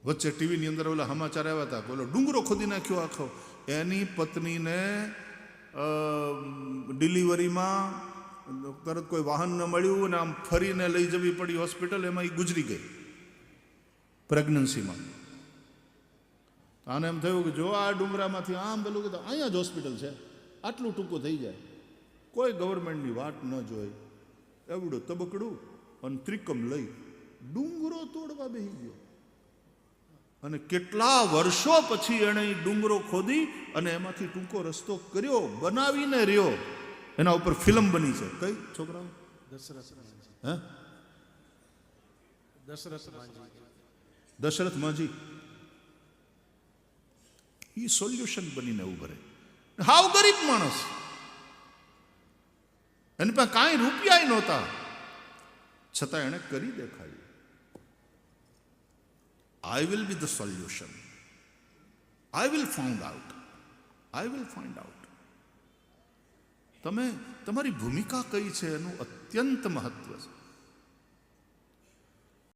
વચ્ચે ટીવીની અંદર ઓલા સમાચાર આવ્યા હતા, ઓલો ડુંગરો ખોદી નાખ્યો આખો. એની પત્નીને ડિલિવરીમાં તરત કોઈ વાહન ન મળ્યું અને આમ ફરીને લઈ જવી પડી હોસ્પિટલ, એમાં એ ગુજરી ગઈ પ્રેગ્નન્સીમાં. આને એમ થયું કે જો આ ડુંગરામાંથી આમ પેલું કે અહીંયા જ હોસ્પિટલ છે, આટલું ટૂંકું થઈ જાય. કોઈ ગવર્મેન્ટની વાટ ન જોઈ, એવડું તબકડું અને ત્રિકમ લઈ ડુંગરો તોડવા બેસી ગયો. અને કેટલા વર્ષો પછી એણે ડુંગરો ખોદી અને એમાંથી ટૂંકો રસ્તો કર્યો, બનાવીને રહ્યો. એના ઉપર ફિલ્મ બની છે. કઈ છોકરાઓ? દશરથ માંજી. એ સોલ્યુશન બનીને ઉભરે. હાવ ગરીબ માણસ, એની પાસે કાંઈ રૂપિયા નહોતા, છતાં એણે કરી દેખાડ્યું. I will be the solution. I will find out. I will find out. તમે તમારી ભૂમિકા કઈ છે એનું અત્યંત મહત્વ છે.